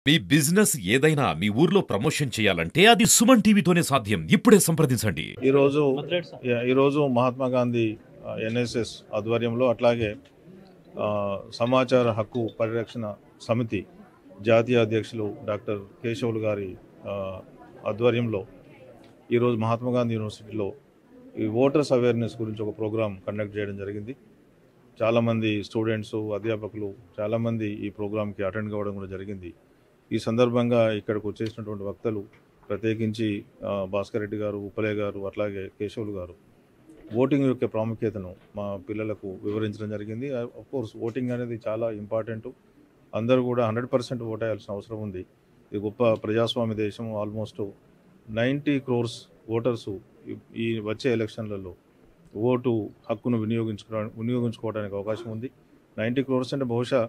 మీ business ఏదైనా మీ ఊర్లో promotion చేయాలంటే అది సుమన్ టీవీతోనే సాధ్యం. ఇప్పుడే సంప్రదించండి. ఈరోజు మహాత్మా గాంధీ ఎన్ఎస్ఎస్ ఆధ్వర్యంలో అట్లాగే సమాచార హక్కు పరిరక్షణ సమితి జాతీయ అధ్యక్షులు డాక్టర్ కేశవులు గారి ఆధ్వర్యంలో ఈరోజు మహాత్మా గాంధీ యూనివర్సిటీలో ఈ ఓటర్స్ అవేర్నెస్ గురించి ఒక ప్రోగ్రాం కండక్ట్ చేయడం జరిగింది. చాలామంది స్టూడెంట్స్, అధ్యాపకులు చాలామంది ఈ ప్రోగ్రాంకి అటెండ్ కావడం కూడా జరిగింది. ఈ సందర్భంగా ఇక్కడికి వచ్చేసినటువంటి వక్తలు ప్రత్యేకించి భాస్కర్ రెడ్డి గారు, ఉప్పలే గారు, అట్లాగే కేశవులు గారు ఓటింగ్ యొక్క ప్రాముఖ్యతను మా పిల్లలకు వివరించడం జరిగింది. కోర్స్ ఓటింగ్ అనేది చాలా ఇంపార్టెంట్. అందరూ కూడా 100% ఓట్ వేయాల్సిన అవసరం ఉంది. ఇది గొప్ప ప్రజాస్వామ్య దేశం. ఆల్మోస్ట్ 90 crores ఓటర్సు ఈ వచ్చే ఎలక్షన్లలో ఓటు హక్కును వినియోగించుకోవడానికి అవకాశం ఉంది. 90 crores అంటే బహుశా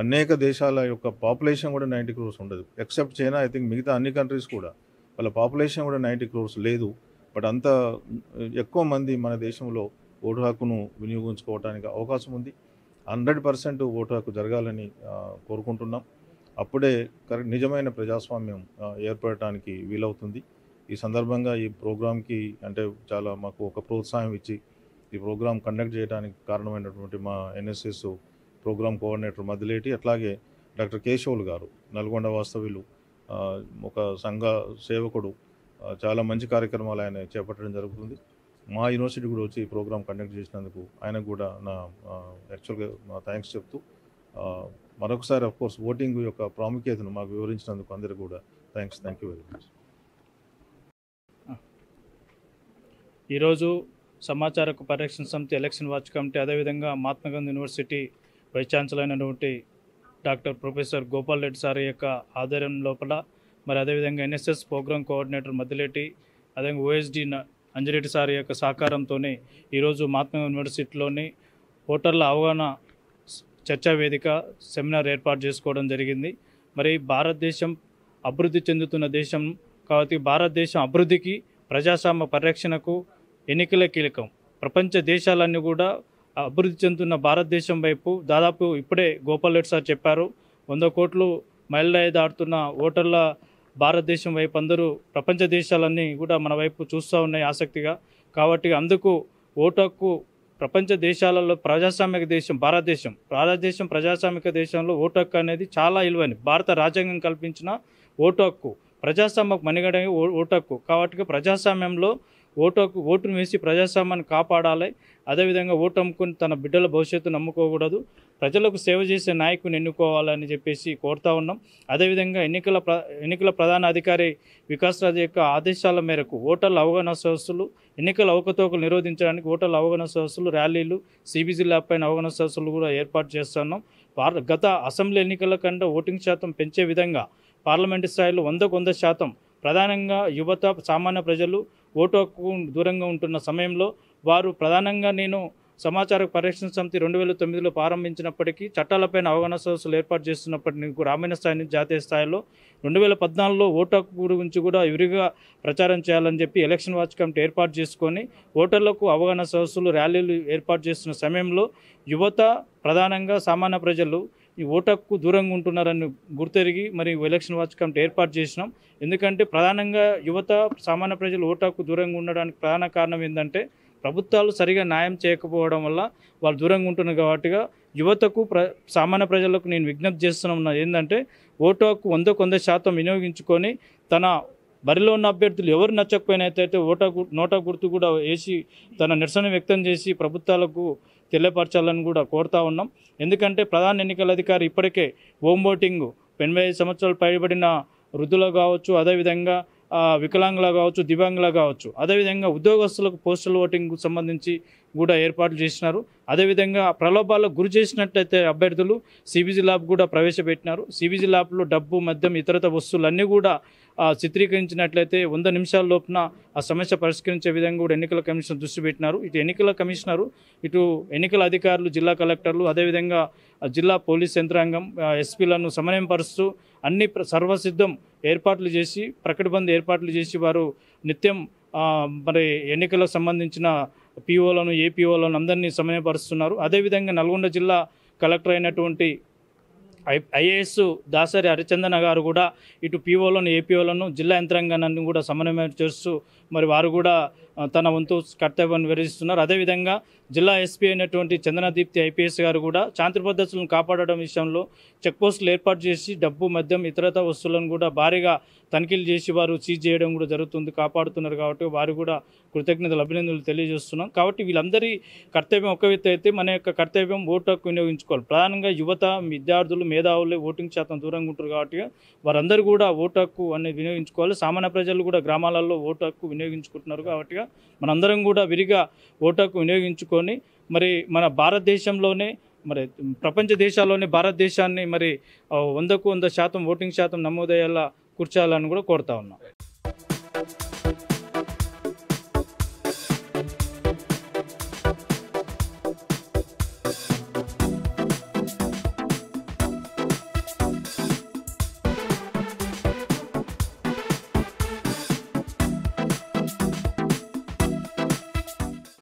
అనేక దేశాల యొక్క పాపులేషన్ కూడా 90 crores ఉండదు. ఎక్సెప్ట్ చైనా, ఐ థింక్ మిగతా అన్ని కంట్రీస్ కూడా వాళ్ళ పాపులేషన్ కూడా 90 crores లేదు. బట్ అంత ఎక్కువ మంది మన దేశంలో ఓటు హక్కును వినియోగించుకోవడానికి అవకాశం ఉంది. 100% ఓటు హక్కు జరగాలని కోరుకుంటున్నాం. అప్పుడే నిజమైన ప్రజాస్వామ్యం ఏర్పడటానికి వీలవుతుంది. ఈ సందర్భంగా ఈ ప్రోగ్రాంకి అంటే చాలా మాకు ఒక ప్రోత్సాహం ఇచ్చి ఈ ప్రోగ్రాం కండక్ట్ చేయడానికి కారణమైనటువంటి మా ఎన్ఎస్ఎస్ ప్రోగ్రామ్ కోఆర్డినేటర్ మదిలేటి, అట్లాగే డాక్టర్ కేశవులు గారు, నల్గొండ వాస్తవ్యులు, ఒక సంఘ సేవకుడు, చాలా మంచి కార్యక్రమాలు ఆయన చేపట్టడం జరుగుతుంది. మా యూనివర్సిటీ కూడా వచ్చి ఈ ప్రోగ్రామ్ కండక్ట్ చేసినందుకు ఆయనకు కూడా నా యాక్చువల్గా నా థ్యాంక్స్ చెప్తూ మరొకసారి అఫ్కోర్స్ ఓటింగ్ యొక్క ప్రాముఖ్యతను మాకు వివరించినందుకు అందరికీ కూడా థ్యాంక్ యూ వెరీ మచ్. ఈరోజు సమాచార పరిరక్షణ సమితి, ఎలక్షన్ వాచ్ కమిటీ, అదేవిధంగా Mahatma Gandhi university vice chancellor అయినటువంటి doctor professor Gopal Reddy sir యొక్క ఆధ్వర్యం లోపల, మరి అదేవిధంగా ఎన్ఎస్ఎస్ ప్రోగ్రామ్ కోఆర్డినేటర్ మద్దిలేటి, అదేవిధంగా ఓఎస్డి అంజిరెడ్డి సార్ యొక్క సహకారంతోనే ఈరోజు మహాత్మా యూనివర్సిటీలోని ఓటర్ల అవగాహన చర్చా వేదిక సెమినార్ ఏర్పాటు చేసుకోవడం జరిగింది. మరి భారతదేశం అభివృద్ధి చెందుతున్న దేశం కాబట్టి భారతదేశం అభివృద్ధికి, ప్రజాస్వామ్య పరిరక్షణకు ఎన్నికలే కీలకం. ప్రపంచ దేశాలన్నీ కూడా అభివృద్ధి చెందుతున్న భారతదేశం వైపు దాదాపు ఇప్పుడే గోపాల్ రెడ్డి సార్ చెప్పారు, 100 కోట్లు మైలురాయి దాటుతున్న ఓటర్ల భారతదేశం వైపు అందరూ ప్రపంచ దేశాలన్నీ కూడా మన వైపు చూస్తూ ఉన్నాయి ఆసక్తిగా. కాబట్టి అందుకు ఓటు హక్కు ప్రపంచ దేశాలలో ప్రజాస్వామిక దేశం భారతదేశం ప్రజాస్వామిక దేశంలో ఓటు హక్కు అనేది చాలా విలువైనది. భారత రాజ్యాంగం కల్పించిన ఓటు హక్కు, ప్రజాస్వామ్యకు మనుగడ ఓటు హక్కు. కాబట్టి ప్రజాస్వామ్యంలో ఓటును వేసి ప్రజాస్వామ్యాన్ని కాపాడాలి. అదేవిధంగా ఓటు అమ్ముకుని తన బిడ్డల భవిష్యత్తు నమ్ముకోకూడదు. ప్రజలకు సేవ చేసే నాయకుని ఎన్నుకోవాలని చెప్పేసి కోరుతా ఉన్నాం. అదేవిధంగా ఎన్నికల ప్రధాన అధికారి వికాస్ రాజ్ యొక్క ఆదేశాల మేరకు ఓటర్ల అవగాహన సదస్సులు, ఎన్నికల అవకతవకలు నిరోధించడానికి ఓటర్ల అవగాహన సదస్సులు, ర్యాలీలు, సిబిజీ ల్యాబ్ పైన అవగాహన సదస్సులు కూడా ఏర్పాటు చేస్తున్నాం. గత అసెంబ్లీ ఎన్నికల కంటే ఓటింగ్ శాతం పెంచే విధంగా పార్లమెంటు స్థాయిలో 100% ప్రధానంగా యువత, సామాన్య ప్రజలు ఓటు హక్కు దూరంగా ఉంటున్న సమయంలో వారు ప్రధానంగా నేను సమాచార పరిరక్షణ సమితి 2009లో ప్రారంభించినప్పటికీ చట్టాలపైన అవగాహన సదస్సులు ఏర్పాటు చేస్తున్నప్పటికీ గ్రామీణ స్థాయి నుంచి జాతీయ స్థాయిలో 2014లో ఓటు హక్కు గురించి కూడా విరిగా ప్రచారం చేయాలని చెప్పి ఎలక్షన్ వాచ్ కమిటీ ఏర్పాటు చేసుకొని ఓటర్లకు అవగాహన సదస్సులు, ర్యాలీలు ఏర్పాటు చేస్తున్న సమయంలో యువత, ప్రధానంగా సామాన్య ప్రజలు ఈ ఓటు హక్కు దూరంగా ఉంటున్నారని గుర్తెరిగి మరి ఎలక్షన్ వాచ్ కమిటీ ఏర్పాటు చేసినాం. ఎందుకంటే ప్రధానంగా యువత, సామాన్య ప్రజలు ఓటు హక్కు దూరంగా ఉండడానికి ప్రధాన కారణం ఏంటంటే ప్రభుత్వాలు సరిగా న్యాయం చేయకపోవడం వల్ల వాళ్ళు దూరంగా ఉంటున్నారు. కాబట్టిగా యువతకు, సామాన్య ప్రజలకు నేను విజ్ఞప్తి చేస్తున్నా ఏంటంటే ఓటు హక్కు 100% వినియోగించుకొని తన బరిలో ఉన్న అభ్యర్థులు ఎవరు నచ్చకపోయినట్టయితే నోటా గుర్తు కూడా వేసి తన నిరసన వ్యక్తం చేసి ప్రభుత్వాలకు తెలియపరచాలని కూడా కోరుతా ఉన్నాం. ఎందుకంటే ప్రధాన ఎన్నికల అధికారి ఇప్పటికే హోమ్ ఓటింగ్ 85 సంవత్సరాలు పైబడిన వృద్ధులు కావచ్చు, అదేవిధంగా వికలాంగులు కావచ్చు, దివ్యాంగులు కావచ్చు, అదేవిధంగా ఉద్యోగస్తులకు పోస్టల్ ఓటింగ్ సంబంధించి కూడా ఏర్పాట్లు చేసినారు. అదేవిధంగా ప్రలోభాలకు గురి చేసినట్లయితే అభ్యర్థులు సిబిజీ ల్యాబ్ కూడా ప్రవేశపెట్టినారు. సిబిజీ ల్యాబ్లో డబ్బు, మద్యం, ఇతరత వస్తువులన్నీ కూడా చిత్రీకరించినట్లయితే 100 నిమిషాల లోపున ఆ సమస్య పరిష్కరించే విధంగా కూడా ఎన్నికల కమిషన్ దృష్టి పెట్టినారు. ఇటు ఎన్నికల కమిషనరు, ఇటు ఎన్నికల అధికారులు, జిల్లా కలెక్టర్లు, అదేవిధంగా జిల్లా పోలీస్ యంత్రాంగం, ఎస్పీలను సమన్వయపరుస్తూ అన్ని సర్వసిద్ధం ఏర్పాట్లు చేసి, ప్రకటబంద్ ఏర్పాట్లు చేసి వారు నిత్యం మరి ఎన్నికలకు సంబంధించిన పిఓలను, ఏపీఓలను అందరినీ సమన్వయపరుస్తున్నారు. అదేవిధంగా నల్గొండ జిల్లా కలెక్టర్ అయినటువంటి ఐఏఎస్ దాసరి హరిచందన గారు కూడా ఇటు పీఓలను ఏపీఓలను జిల్లా యంత్రాంగాన్ని కూడా సమన్వయం చేస్తూ మరి వారు కూడా తన వంతు కర్తవ్యాన్ని నిర్వహిస్తున్నారు. అదేవిధంగా జిల్లా ఎస్పీ అయినటువంటి చందనదీప్తి ఐపీఎస్ గారు కూడా శాంతి భద్రతలను కాపాడడం విషయంలో చెక్ పోస్టులు ఏర్పాటు చేసి డబ్బు మద్యం ఇతరత వస్తువులను కూడా భారీగా తనిఖీలు చేసి వారు సీజ్ చేయడం కూడా జరుగుతుంది, కాపాడుతున్నారు. కాబట్టి వారు కూడా కృతజ్ఞతలు అభినందనలు తెలియజేస్తున్నాం. కాబట్టి వీళ్ళందరి కర్తవ్యం ఒక వ్యక్తి అయితే మన యొక్క కర్తవ్యం ఓటు హక్కు వినియోగించుకోవాలి. ప్రధానంగా యువత, విద్యార్థులు, మేధావులు ఓటింగ్ శాతం దూరంగా ఉంటారు కాబట్టి వారందరూ కూడా ఓటు హక్కు అనేది వినియోగించుకోవాలి. సామాన్య ప్రజలు కూడా గ్రామాలలో ఓటు హక్కు వినియోగించుకుంటున్నారు. కాబట్టి మనందరం కూడా విరిగా ఓటు హక్కు వినియోగించుకొని మరి మన భారతదేశంలోనే మరి ప్రపంచ దేశాల్లోనే భారతదేశాన్ని మరి 100% ఓటింగ్ శాతం నమోదయ్యేలా కూర్చోాలని కూడా కోరుతా ఉన్నాం.